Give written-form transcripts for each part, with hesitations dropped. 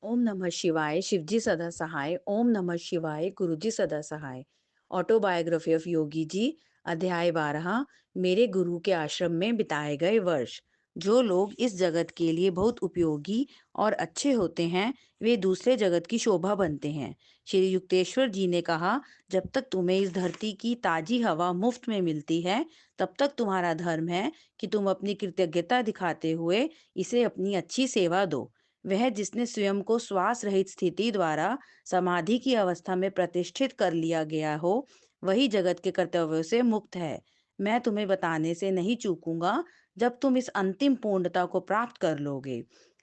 ओम नमः शिवाय, शिवजी सदा सहाय। ओम नमः शिवाय, गुरुजी सदा सहाय। ऑटोबायोग्राफी ऑफ योगी जी, अध्याय 12। मेरे गुरु के आश्रम में बिताए गए वर्ष। जो लोग इस जगत के लिए बहुत उपयोगी और अच्छे होते हैं, वे दूसरे जगत की शोभा बनते हैं। श्री युक्तेश्वर जी ने कहा, जब तक तुम्हें इस धरती की ताजी हवा मुफ्त में मिलती है, तब तक तुम्हारा धर्म है कि तुम अपनी कृतज्ञता दिखाते हुए इसे अपनी अच्छी सेवा दो। वह जिसने स्वयं को श्वास रहित स्थिति द्वारा समाधि की अवस्था में प्रतिष्ठित कर लिया गया हो, वही जगत के कर्तव्यों से मुक्त है। मैं तुम्हें बताने से नहीं चूकूंगा जब तुम इस अंतिम पूर्णता को प्राप्त कर लोगे।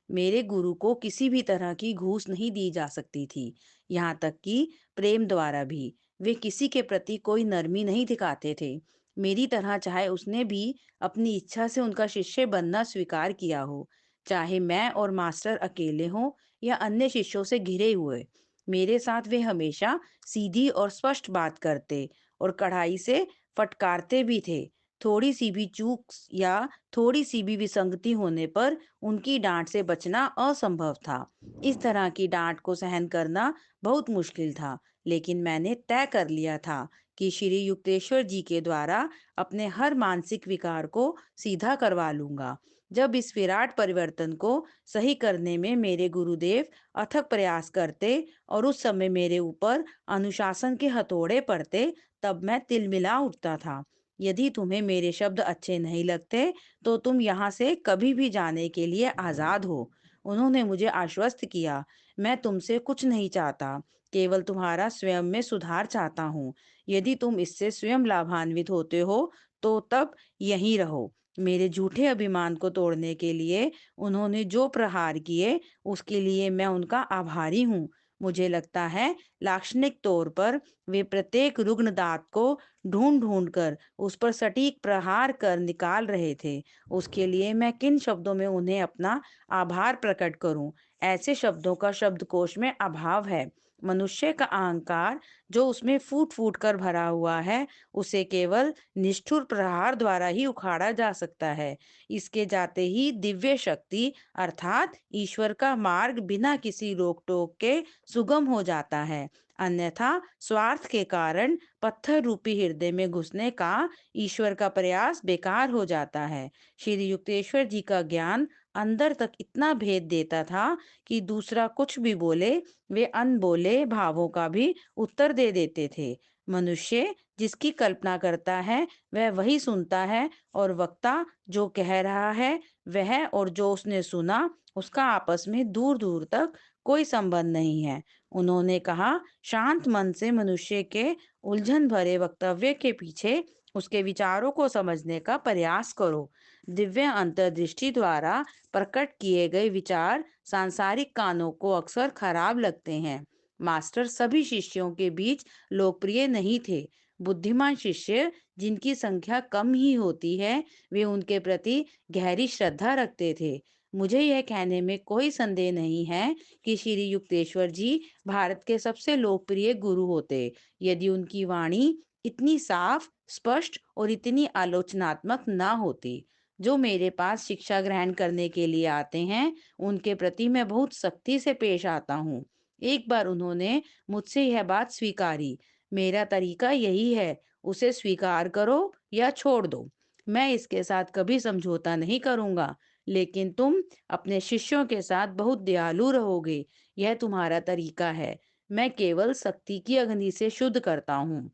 मेरे गुरु को किसी भी तरह की घूस नहीं दी जा सकती थी, यहाँ तक कि प्रेम द्वारा भी। वे किसी के प्रति कोई नरमी नहीं दिखाते थे। मेरी तरह चाहे उसने भी अपनी इच्छा से उनका शिष्य बनना स्वीकार किया हो, चाहे मैं और मास्टर अकेले हों या अन्य शिष्यों से घिरे हुए, मेरे साथ वे हमेशा सीधी और स्पष्ट बात करते और कड़ाई से फटकारते भी थे। थोड़ी सी भी चूक या थोड़ी सी भी विसंगति होने पर उनकी डांट से बचना असंभव था। इस तरह की डांट को सहन करना बहुत मुश्किल था, लेकिन मैंने तय कर लिया था कि श्री युक्तेश्वर जी के द्वारा अपने हर मानसिक विकार को सीधा करवा लूंगा। जब इस विराट परिवर्तन को सही करने में मेरे गुरुदेव अथक प्रयास करते और उस समय मेरे ऊपर अनुशासन के हथौड़े पड़ते, तब मैं तिलमिला उठता था। यदि तुम्हें मेरे शब्द अच्छे नहीं लगते, तो तुम यहाँ से कभी भी जाने के लिए आजाद हो। उन्होंने मुझे आश्वस्त किया, मैं तुमसे कुछ नहीं चाहता, केवल तुम्हारा स्वयं में सुधार चाहता हूँ। यदि तुम इससे स्वयं लाभान्वित होते हो, तो तब यहीं रहो। मेरे झूठे अभिमान को तोड़ने के लिए उन्होंने जो प्रहार किए, उसके लिए मैं उनका आभारी हूँ। मुझे लगता है लाक्षणिक तौर पर वे प्रत्येक रुग्ण दांत को ढूंढ ढूंढ कर उस पर सटीक प्रहार कर निकाल रहे थे। उसके लिए मैं किन शब्दों में उन्हें अपना आभार प्रकट करूं? ऐसे शब्दों का शब्दकोश में अभाव है। मनुष्य का अहंकार जो उसमें फूट फूट कर भरा हुआ है, उसे केवल निष्ठुर प्रहार द्वारा ही उखाड़ा जा सकता है। इसके जाते ही दिव्य शक्ति अर्थात ईश्वर का मार्ग बिना किसी रोक टोक के सुगम हो जाता है। अन्यथा स्वार्थ के कारण पत्थर रूपी हृदय में घुसने का ईश्वर का प्रयास बेकार हो जाता है। श्री युक्तेश्वर जी का ज्ञान अंदर तक इतना भेद देता था कि दूसरा कुछ भी बोले, वे अनबोले भावों का भी उत्तर दे देते थे। मनुष्य जिसकी कल्पना करता है, वह वही सुनता है, और वक्ता जो कह रहा है, वह और जो उसने सुना, उसका आपस में दूर दूर तक कोई संबंध नहीं है। उन्होंने कहा, शांत मन से मनुष्य के उलझन भरे वक्तव्य के पीछे उसके विचारों को समझने का प्रयास करो। दिव्य अंतर्दृष्टि द्वारा प्रकट किए गए विचार सांसारिक कानों को अक्सर खराब लगते हैं। मास्टर सभी शिष्यों के बीच लोकप्रिय नहीं थे। बुद्धिमान शिष्य जिनकी संख्या कम ही होती है, वे उनके प्रति गहरी श्रद्धा रखते थे। मुझे यह कहने में कोई संदेह नहीं है कि श्री युक्तेश्वर जी भारत के सबसे लोकप्रिय गुरु होते, यदि उनकी वाणी इतनी साफ, स्पष्ट और इतनी आलोचनात्मक ना होती। जो मेरे पास शिक्षा ग्रहण करने के लिए आते हैं, उनके प्रति मैं बहुत सख्ती से पेश आता हूँ। एक बार उन्होंने मुझसे यह बात स्वीकारी, मेरा तरीका यही है, उसे स्वीकार करो या छोड़ दो। मैं इसके साथ कभी समझौता नहीं करूंगा। लेकिन तुम अपने शिष्यों के साथ बहुत दयालु रहोगे, यह तुम्हारा तरीका है। मैं केवल सख्ती की अग्नि से शुद्ध करता हूँ।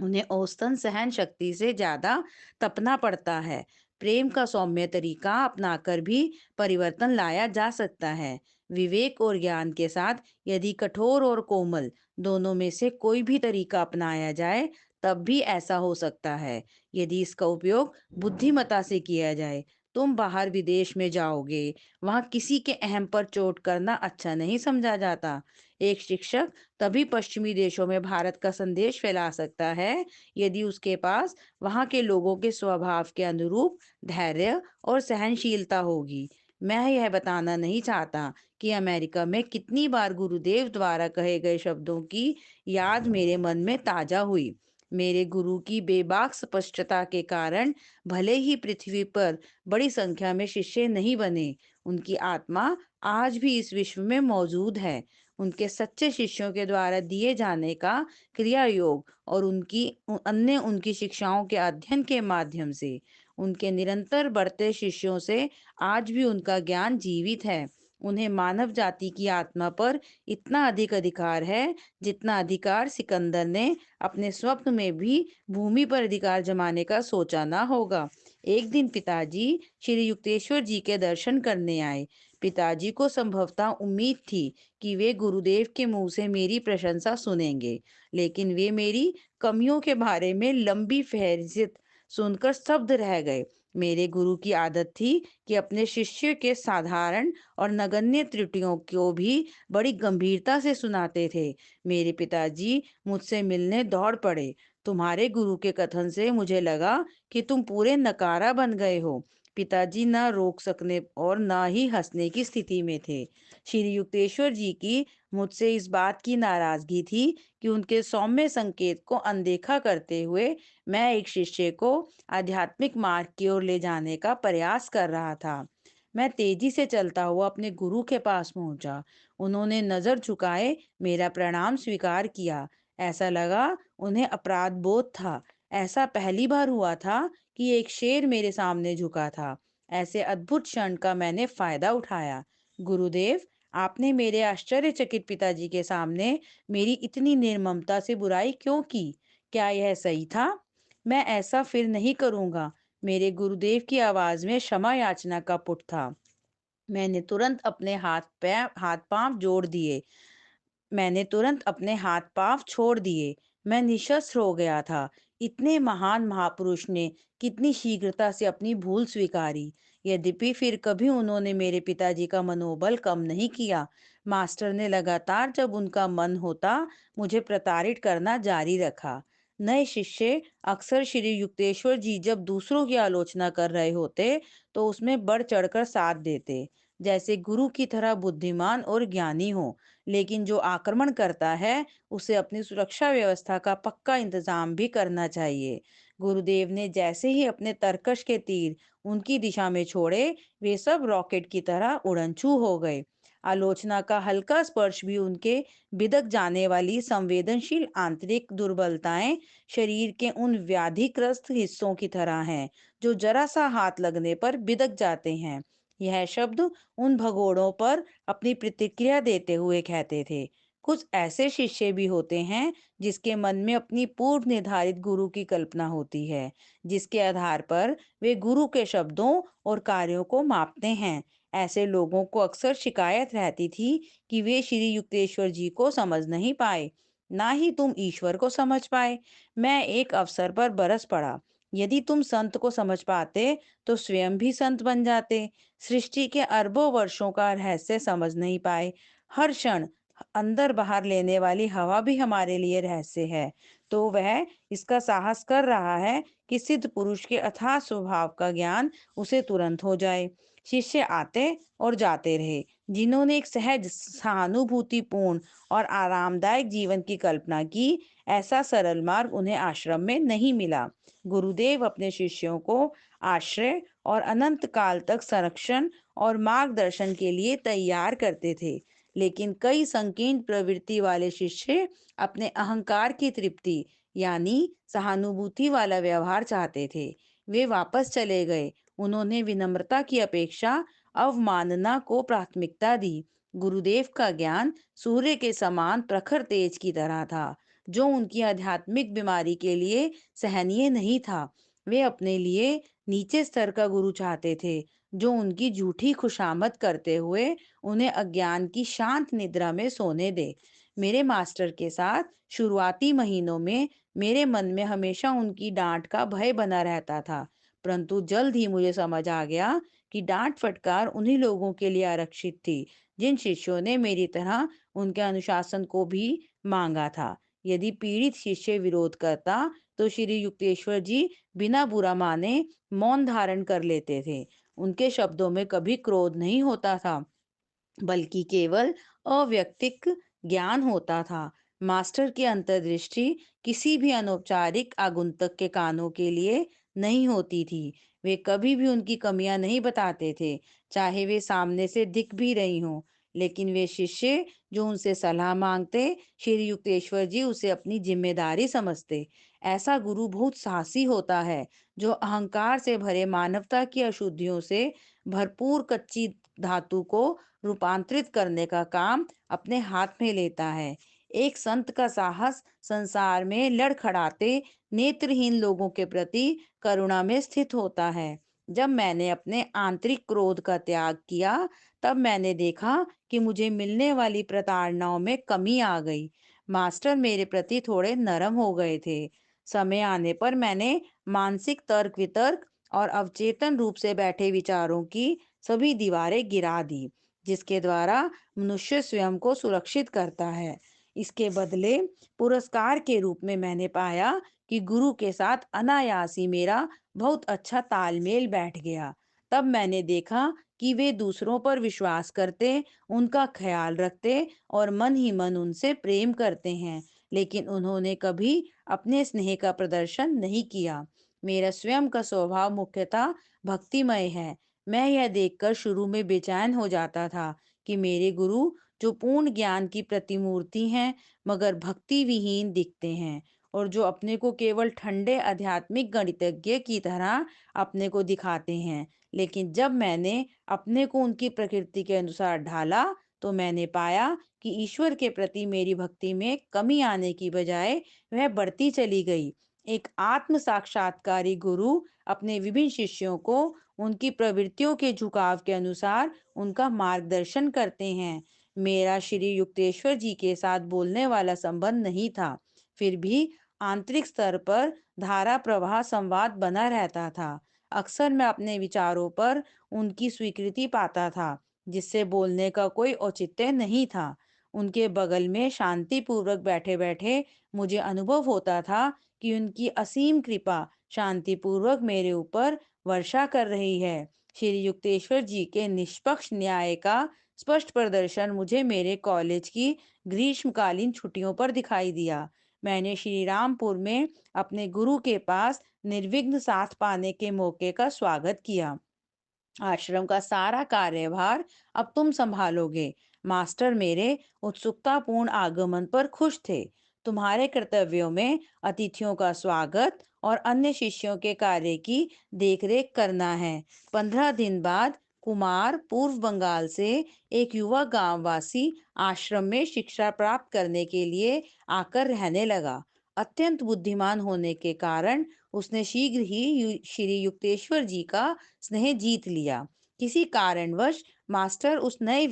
उन्हें औसतन सहन शक्ति से ज्यादा तपना पड़ता है। प्रेम का सौम्य तरीका अपनाकर भी परिवर्तन लाया जा सकता है। विवेक और ज्ञान के साथ यदि कठोर और कोमल दोनों में से कोई भी तरीका अपनाया जाए, तब भी ऐसा हो सकता है। यदि इसका उपयोग बुद्धिमता से किया जाए, तुम बाहर विदेश में जाओगे, वहां किसी के अहम पर चोट करना अच्छा नहीं समझा जाता। एक शिक्षक तभी पश्चिमी देशों में भारत का संदेश फैला सकता है, यदि उसके पास वहाँ के लोगों के स्वभाव के अनुरूप धैर्य और सहनशीलता होगी। मैं यह बताना नहीं चाहता कि अमेरिका में कितनी बार गुरुदेव द्वारा कहे गए शब्दों की याद मेरे मन में ताजा हुई। मेरे गुरु की बेबाक स्पष्टता के कारण भले ही पृथ्वी पर बड़ी संख्या में शिष्य नहीं बने, उनकी आत्मा आज भी इस विश्व में मौजूद है। उनके सच्चे शिष्यों के द्वारा दिए जाने का क्रिया योग और अन्य उनकी शिक्षाओं के अध्ययन के माध्यम से उनके निरंतर बढ़ते शिष्यों से आज भी उनका ज्ञान जीवित है। उन्हें मानव जाति की आत्मा पर इतना अधिक अधिकार है जितना अधिकार सिकंदर ने अपने स्वप्न में भी भूमि पर अधिकार जमाने का सोचा ना होगा। एक दिन पिताजी श्री युक्तेश्वर जी के दर्शन करने आए। पिताजी को संभवतः उम्मीद थी कि वे गुरुदेव के मुंह से मेरी प्रशंसा सुनेंगे, लेकिन वे मेरी कमियों के बारे में लंबी फहरिस्त सुनकर स्तब्ध रह गए। मेरे गुरु की आदत थी कि अपने शिष्य के साधारण और नगण्य त्रुटियों को भी बड़ी गंभीरता से सुनाते थे। मेरे पिताजी मुझसे मिलने दौड़ पड़े। तुम्हारे गुरु के कथन से मुझे लगा कि तुम पूरे नकारा बन गए हो। पिताजी ना रोक सकने और ना ही हंसने की स्थिति में थे। श्री युक्तेश्वर जी की मुझसे इस बात की नाराजगी थी कि उनके सौम्य संकेत को अनदेखा करते हुए मैं एक शिष्य को आध्यात्मिक मार्ग की ओर ले जाने का प्रयास कर रहा था। मैं तेजी से चलता हुआ अपने गुरु के पास पहुंचा। उन्होंने नजर झुकाए मेरा प्रणाम स्वीकार किया। ऐसा लगा उन्हें अपराध बोध था। ऐसा पहली बार हुआ था कि एक शेर मेरे सामने झुका था। ऐसे अद्भुत क्षण का मैंने फायदा उठाया। गुरुदेव, आपने मेरे आश्चर्यचकित पिताजी के सामने मेरी इतनी निर्ममता से बुराई क्यों की? क्या यह सही था? मैं ऐसा फिर नहीं करूंगा। मेरे गुरुदेव की आवाज में क्षमा याचना का पुट था। मैंने तुरंत अपने हाथ पांव जोड़ दिए। मैंने तुरंत अपने हाथ पांव छोड़ दिए। मैं निशस्त्र हो गया था। इतने महान महापुरुष ने कितनी शीघ्रता से अपनी भूल स्वीकारी। यद्यपि फिर कभी उन्होंने मेरे पिताजी का मनोबल कम नहीं किया। मास्टर ने लगातार जब उनका मन होता मुझे प्रताड़ित करना जारी रखा। नए शिष्य अक्सर श्री युक्तेश्वर जी जब दूसरों की आलोचना कर रहे होते तो उसमें बढ़ चढ़कर साथ देते, जैसे गुरु की तरह बुद्धिमान और ज्ञानी हो। लेकिन जो आक्रमण करता है उसे अपनी सुरक्षा व्यवस्था का पक्का इंतजाम भी करना चाहिए। गुरुदेव ने जैसे ही अपने तरकश के तीर उनकी दिशा में छोड़े, वे सब रॉकेट की तरह उड़नछू हो गए। आलोचना का हल्का स्पर्श भी उनके बिदक जाने वाली संवेदनशील आंतरिक दुर्बलताएं शरीर के उन व्याधिग्रस्त हिस्सों की तरह हैं जो जरा सा हाथ लगने पर बिदक जाते हैं। यह शब्द उन भगोड़ों पर अपनी प्रतिक्रिया देते हुए कहते थे। कुछ ऐसे शिष्य भी होते हैं जिसके मन में अपनी पूर्व निर्धारित गुरु की कल्पना होती है, जिसके आधार पर वे गुरु के शब्दों और कार्यों को मापते हैं। ऐसे लोगों को अक्सर शिकायत रहती थी कि वे श्री युक्तेश्वर जी को समझ नहीं पाए, ना ही तुम ईश्वर को समझ पाए। मैं एक अवसर पर बरस पड़ा। यदि तुम संत को समझ पाते तो स्वयं भी संत बन जाते। सृष्टि के अरबों वर्षों का रहस्य समझ नहीं पाए। हर क्षण अंदर बाहर लेने वाली हवा भी हमारे लिए रहस्य है। तो वह इसका साहस कर रहा है कि सिद्ध पुरुष के अथाह स्वभाव का ज्ञान उसे तुरंत हो जाए। शिष्य आते और जाते रहे जिन्होंने एक सहज सहानुभूतिपूर्ण और आरामदायक जीवन की कल्पना की। ऐसा सरल मार्ग उन्हें आश्रम में नहीं मिला। गुरुदेव अपने शिष्यों को आश्रय और अनंत काल तक संरक्षण और मार्गदर्शन के लिए तैयार करते थे, लेकिन कई संकीर्ण प्रवृत्ति वाले शिष्य अपने अहंकार की तृप्ति यानी सहानुभूति वाला व्यवहार चाहते थे। वे वापस चले गए। उन्होंने विनम्रता की अपेक्षा अवमानना को प्राथमिकता दी। गुरुदेव का ज्ञान सूर्य के समान प्रखर तेज की तरह था, जो उनकी आध्यात्मिक बीमारी के लिए सहनीय नहीं था। वे अपने लिए नीचे स्तर का गुरु चाहते थे, जो उनकी झूठी खुशामद करते हुए उन्हें अज्ञान की शांत निद्रा में सोने दे। मेरे मास्टर के साथ शुरुआती महीनों में मेरे मन में हमेशा उनकी डांट का भय बना रहता था, परंतु जल्द ही मुझे समझ आ गया कि डांट फटकार उन्हीं लोगों के लिए आरक्षित थी जिन शिष्यों ने मेरी तरह उनके अनुशासन को भी मांगा था। यदि पीड़ित शिष्य विरोध करता तो श्री युक्तेश्वर जी बिना बुरा माने मौन धारण कर लेते थे। उनके शब्दों में कभी क्रोध नहीं होता था, बल्कि केवल अव्यक्तिक ज्ञान होता था। मास्टर की अंतर्दृष्टि किसी भी अनौपचारिक आगंतुक के कानों के लिए नहीं होती थी। वे कभी भी उनकी कमियां नहीं बताते थे, चाहे वे सामने से दिख भी रही हों। लेकिन वे शिष्य जो उनसे सलाह मांगते, श्री युक्तेश्वर जी उसे अपनी जिम्मेदारी समझते। ऐसा गुरु बहुत साहसी होता है, जो अहंकार से भरे मानवता की अशुद्धियों से भरपूर कच्ची धातु को रूपांतरित करने का काम अपने हाथ में लेता है। एक संत का साहस संसार में लड़खड़ाते नेत्रहीन लोगों के प्रति करुणा में स्थित होता है। जब मैंने अपने आंतरिक क्रोध का त्याग किया, तब मैंने देखा कि मुझे मिलने वाली प्रताड़नाओं में कमी आ गई। मास्टर मेरे प्रति थोड़े नरम हो गए थे। समय आने पर मैंने मानसिक तर्क वितर्क और अवचेतन रूप से बैठे विचारों की सभी दीवारें गिरा दी, जिसके द्वारा मनुष्य स्वयं को सुरक्षित करता है। इसके बदले पुरस्कार के रूप में मैंने पाया कि गुरु के साथ अनायास ही मेरा बहुत अच्छा तालमेल बैठ गया। तब मैंने देखा कि वे दूसरों पर विश्वास करते, उनका ख्याल रखते और मन ही मन उनसे प्रेम करते हैं, लेकिन उन्होंने कभी अपने स्नेह का प्रदर्शन नहीं किया। मेरा स्वयं का स्वभाव मुख्यतः भक्तिमय है। मैं यह देखकर शुरू में बेचैन हो जाता था कि मेरे गुरु, जो पूर्ण ज्ञान की प्रतिमूर्ति हैं, मगर भक्ति विहीन दिखते हैं, और जो अपने को केवल ठंडे आध्यात्मिक गणितज्ञ की तरह अपने को दिखाते हैं। लेकिन जब मैंने अपने को उनकी प्रकृति के अनुसार ढाला, तो मैंने पाया कि ईश्वर के प्रति मेरी भक्ति में कमी आने की बजाय वह बढ़ती चली गई। एक आत्म साक्षात्कारी गुरु अपने विभिन्न शिष्यों को उनकी प्रवृत्तियों के झुकाव के अनुसार उनका मार्गदर्शन करते हैं। मेरा श्री युक्तेश्वर जी के साथ बोलने वाला संबंध नहीं था, फिर भी आंतरिक स्तर पर धारा प्रवाह संवाद बना रहता था। अक्सर मैं अपने विचारों पर उनकी स्वीकृति पाता था, जिससे बोलने का कोई औचित्य नहीं था। उनके बगल में शांतिपूर्वक बैठे-बैठे मुझे अनुभव होता था कि उनकी असीम कृपा शांतिपूर्वक मेरे ऊपर वर्षा कर रही है। श्री युक्तेश्वर जी के निष्पक्ष न्याय का स्पष्ट प्रदर्शन मुझे मेरे कॉलेज की ग्रीष्मकालीन छुट्टियों पर दिखाई दिया। मैंने श्री रामपुर में अपने गुरु के पास निर्विघ्न साथ पाने के मौके का स्वागत किया। आश्रम का सारा कार्यभार अब तुम संभालोगे। मास्टर मेरे उत्सुकतापूर्ण आगमन पर खुश थे। तुम्हारे कर्तव्यों में अतिथियों का स्वागत और अन्य शिष्यों के कार्य की देखरेख करना है। 15 दिन बाद कुमार पूर्व बंगाल से एक युवा गांववासी आश्रम में शिक्षा प्राप्त करने के लिए आकर रहने लगा। अत्यंत बुद्धिमान होने के कारण उसने शीघ्र ही श्री युक्तेश्वर जी का स्नेह जीत लिया। किसी कारणवश मास्टर उस नए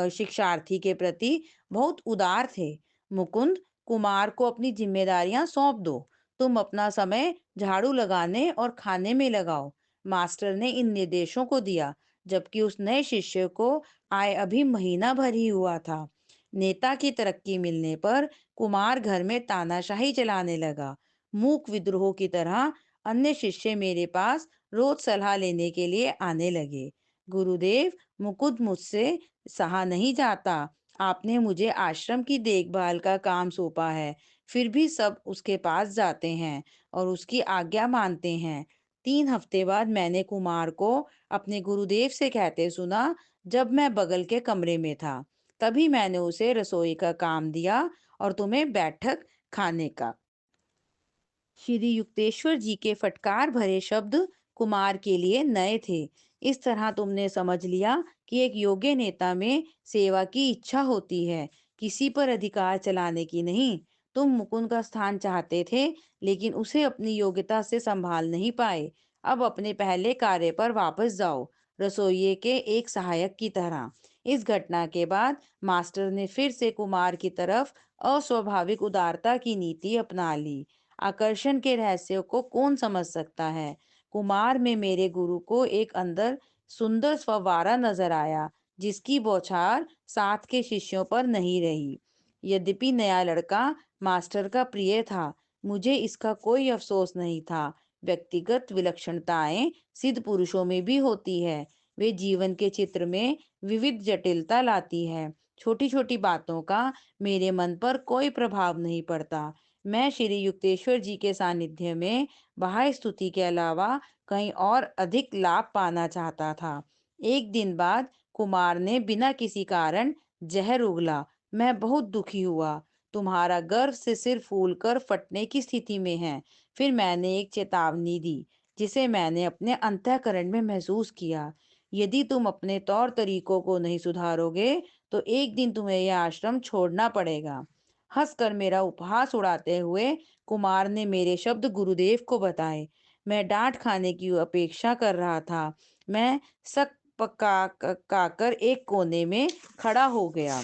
शिक्षार्थी के प्रति बहुत उदार थे। मुकुंद, कुमार को अपनी जिम्मेदारियां सौंप दो। तुम अपना समय झाड़ू लगाने और खाने में लगाओ। मास्टर ने इन निर्देशों को दिया, जबकि उस नए शिष्य को आए अभी महीना भर ही हुआ था। नेता की तरक्की मिलने पर कुमार घर में तानाशाही चलाने लगा। मूक विद्रोह की तरह अन्य शिष्य मेरे पास रोज सलाह लेने के लिए आने लगे। गुरुदेव, मुकुंद मुझसे सहा नहीं जाता। आपने मुझे आश्रम की देखभाल का काम सौंपा है, फिर भी सब उसके पास जाते हैं और उसकी आज्ञा मानते हैं। 3 हफ्ते बाद मैंने कुमार को अपने गुरुदेव से कहते सुना, जब मैं बगल के कमरे में था। तभी मैंने उसे रसोई का काम दिया और तुम्हें बैठक खाने का। श्री युक्तेश्वर जी के फटकार भरे शब्द कुमार के लिए नए थे। इस तरह तुमने समझ लिया कि एक योग्य नेता में सेवा की इच्छा होती है, किसी पर अधिकार चलाने की नहीं। तुम मुकुंद का स्थान चाहते थे, लेकिन उसे अपनी योग्यता से संभाल नहीं पाए। अब अपने पहले कार्य पर वापस जाओ, रसोइये के एक सहायक की तरह। इस घटना के बाद मास्टर ने फिर से कुमार की तरफ अस्वाभाविक उदारता की नीति अपना ली। आकर्षण के रहस्य को कौन समझ सकता है? कुमार में मेरे गुरु को एक अंदर सुंदर फव्वारा नजर आया, जिसकी बौछार साथ के शिष्यों पर नहीं रही। यद्यपि नया लड़का मास्टर का प्रिय था, मुझे इसका कोई अफसोस नहीं था। व्यक्तिगत विलक्षणताएं सिद्ध पुरुषों में भी होती है। वे जीवन के चित्र में विविध जटिलता लाती है। छोटी छोटी बातों का मेरे मन पर कोई प्रभाव नहीं पड़ता। मैं श्री युक्तेश्वर जी के सानिध्य में बाह्य स्तुति के अलावा कहीं और अधिक लाभ पाना चाहता था। एक दिन बाद कुमार ने बिना किसी कारण जहर उगला। मैं बहुत दुखी हुआ। तुम्हारा गर्भ से सिर फूलकर फटने की स्थिति में है। फिर मैंने एक चेतावनी दी, जिसे मैंने अपने अंतःकरण में महसूस किया। यदि तुम अपने तौर तरीकों को नहीं सुधारोगे, तो एक दिन तुम्हें यह आश्रम छोड़ना पड़ेगा। हंसकर मेरा उपहास उड़ाते हुए कुमार ने मेरे शब्द गुरुदेव को बताए। मैं डांट खाने की अपेक्षा कर रहा था। मैं सक पकाकर एक कोने में खड़ा हो गया।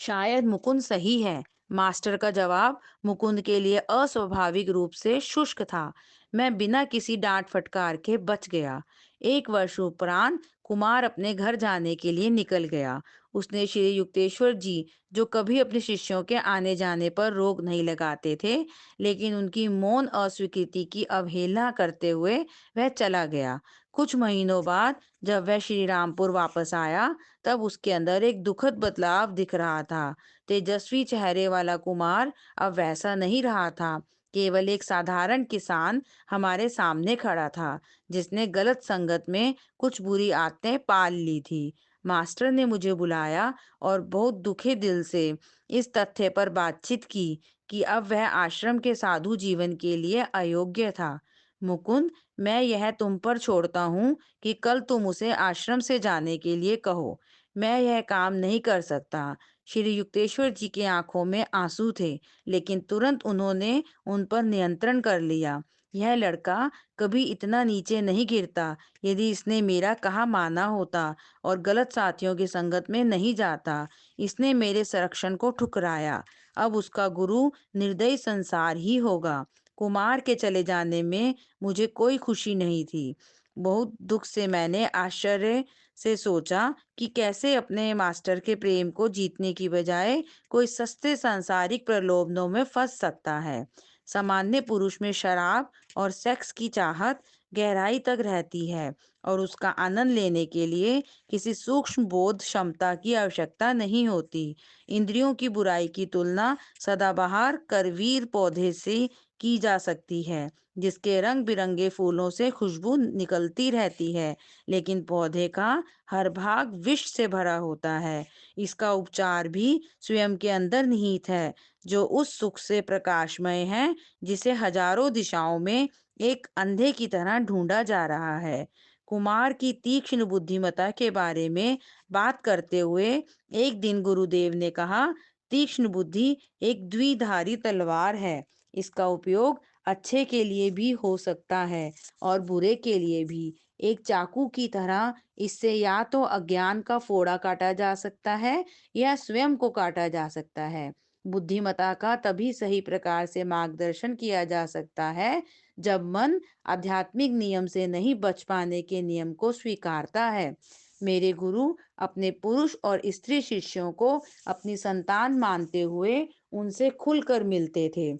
शायद मुकुंद सही है। मास्टर का जवाब मुकुंद के लिए अस्वाभाविक रूप से शुष्क था। मैं बिना किसी डांट फटकार के बच गया। एक वर्ष उपरांत कुमार अपने घर जाने के लिए निकल गया। उसने श्री युक्तेश्वर जी, जो कभी अपने शिष्यों के आने जाने पर रोक नहीं लगाते थे, लेकिन उनकी मौन अस्वीकृति की अवहेलना करते हुए वह चला गया। कुछ महीनों बाद जब वह श्री रामपुर वापस आया, तब उसके अंदर एक दुखद बदलाव दिख रहा था। तेजस्वी चेहरे वाला कुमार अब वैसा नहीं रहा था। केवल एक साधारण किसान हमारे सामने खड़ा था, जिसने गलत संगत में कुछ बुरी आदतें पाल ली थी। मास्टर ने मुझे बुलाया और बहुत दुखे दिल से इस तथ्य पर बातचीत की कि अब वह आश्रम के साधु जीवन के लिए अयोग्य था। मुकुंद, मैं यह तुम पर छोड़ता हूँ कि कल तुम उसे आश्रम से जाने के लिए कहो। मैं यह काम नहीं कर सकता। श्री युक्तेश्वर जी की आंखों में आंसू थे, लेकिन तुरंत उन्होंने उन पर नियंत्रण कर लिया। यह लड़का कभी इतना नीचे नहीं गिरता। यदि इसने मेरा कहा माना होता और गलत साथियों की संगत में नहीं जाता। इसने मेरे संरक्षण को ठुकराया। अब उसका गुरु निर्दयी संसार ही होगा। कुमार के चले जाने में मुझे कोई खुशी नहीं थी। बहुत दुख से मैंने आश्चर्य से सोचा कि कैसे अपने मास्टर के प्रेम को जीतने की बजाय कोई सस्ते सांसारिक प्रलोभनों में फंस सकता है। सामान्य पुरुष में शराब और सेक्स की चाहत गहराई तक रहती है, और उसका आनंद लेने के लिए किसी सूक्ष्म बोध क्षमता की आवश्यकता नहीं होती। इंद्रियों की बुराई की तुलना सदाबहार करवीर पौधे से की जा सकती है, जिसके रंग बिरंगे फूलों से खुशबू निकलती रहती है, लेकिन पौधे का हर भाग विष से भरा होता है। इसका उपचार भी स्वयं के अंदर निहित है, जो उस सुख से प्रकाशमय है, जिसे हजारों दिशाओं में एक अंधे की तरह ढूंढा जा रहा है। कुमार की तीक्ष्ण बुद्धिमत्ता के बारे में बात करते हुए एक दिन गुरुदेव ने कहा, तीक्ष्ण बुद्धि एक द्विधारी तलवार है। इसका उपयोग अच्छे के लिए भी हो सकता है और बुरे के लिए भी। एक चाकू की तरह इससे या तो अज्ञान का फोड़ा काटा जा सकता है, या स्वयं को काटा जा सकता है। बुद्धिमत्ता का तभी सही प्रकार से मार्गदर्शन किया जा सकता है, जब मन आध्यात्मिक नियम से नहीं बच पाने के नियम को स्वीकारता है। मेरे गुरु अपने पुरुष और स्त्री शिष्यों को अपनी संतान मानते हुए उनसे खुलकर मिलते थे।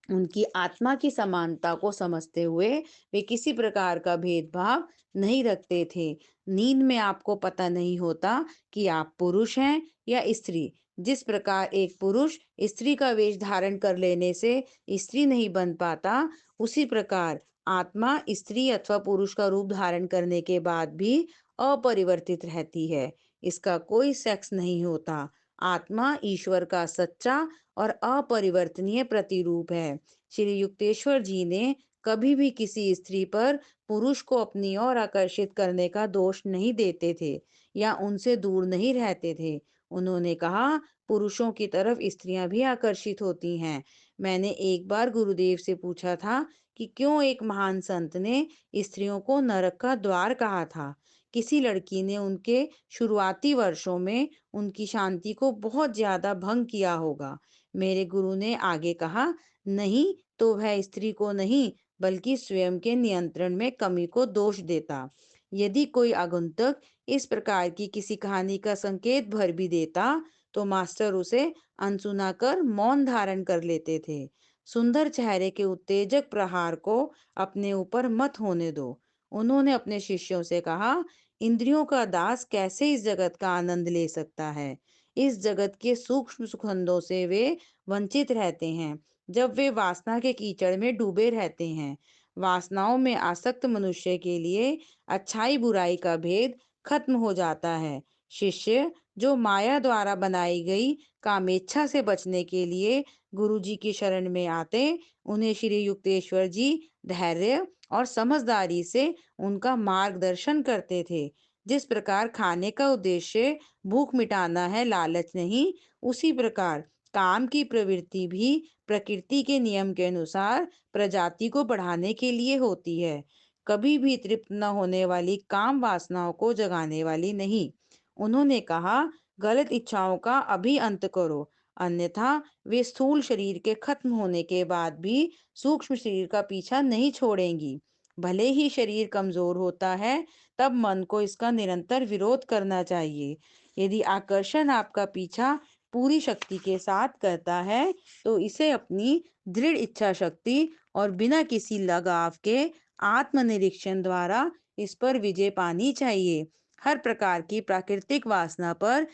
उनकी आत्मा की समानता को समझते हुए वे किसी प्रकार का भेदभाव नहीं रखते थे। नींद में आपको पता नहीं होता कि आप पुरुष हैं या स्त्री। जिस प्रकार एक पुरुष स्त्री का वेश धारण कर लेने से स्त्री नहीं बन पाता, उसी प्रकार आत्मा स्त्री अथवा पुरुष का रूप धारण करने के बाद भी अपरिवर्तित रहती है। इसका कोई सेक्स नहीं होता। आत्मा ईश्वर का सच्चा और अपरिवर्तनीय प्रतिरूप है। श्री युक्तेश्वर जी ने कभी भी किसी स्त्री पर पुरुष को अपनी ओर आकर्षित करने का दोष नहीं देते थे, या उनसे दूर नहीं रहते थे। उन्होंने कहा, पुरुषों की तरफ स्त्रियां भी आकर्षित होती हैं। मैंने एक बार गुरुदेव से पूछा था कि क्यों एक महान संत ने स्त्रियों को नरक का द्वार कहा था। किसी लड़की ने उनके शुरुआती वर्षों में उनकी शांति को बहुत ज्यादा भंग किया होगा। मेरे गुरु ने आगे कहा, नहीं तो वह स्त्री को नहीं, बल्कि स्वयं के नियंत्रण में कमी को दोष देता। यदि कोई आगंतुक इस प्रकार की किसी कहानी का संकेत भर भी देता, तो मास्टर उसे अनसुना कर मौन धारण कर लेते थे। सुंदर चेहरे के उत्तेजक प्रहार को अपने ऊपर मत होने दो। उन्होंने अपने शिष्यों से कहा, इंद्रियों का दास कैसे इस जगत का आनंद ले सकता है। इस जगत के सूक्ष्म सुखंदों से वे वंचित रहते हैं, जब वे वासना के कीचड़ में डूबे रहते हैं। वासनाओं में आसक्त मनुष्य के लिए अच्छाई बुराई का भेद खत्म हो जाता है। शिष्य जो माया द्वारा बनाई गई कामेच्छा से बचने के लिए गुरु जी की शरण में आते, उन्हें श्री युक्तेश्वर जी धैर्य और समझदारी से उनका मार्गदर्शन करते थे। जिस प्रकार खाने का उद्देश्य भूख मिटाना है, लालच नहीं, उसी प्रकार काम की प्रवृत्ति भी प्रकृति के नियम के अनुसार प्रजाति को बढ़ाने के लिए होती है, कभी भी तृप्त न होने वाली काम वासनाओं को जगाने वाली नहीं। उन्होंने कहा, गलत इच्छाओं का अभी अंत करो, अन्यथा वे स्थूल शरीर के खत्म होने के बाद भी सूक्ष्म शरीर का पीछा नहीं छोड़ेंगी। भले ही शरीर कमजोर होता है, तब मन को इसका निरंतर विरोध करना चाहिए। यदि आकर्षण आपका पीछा पूरी शक्ति के साथ करता है, तो इसे अपनी दृढ़ इच्छा शक्ति और बिना किसी लगाव के आत्मनिरीक्षण द्वारा इस पर विजय पानी चाहिए। हर प्रकार की प्राकृतिक वासना पर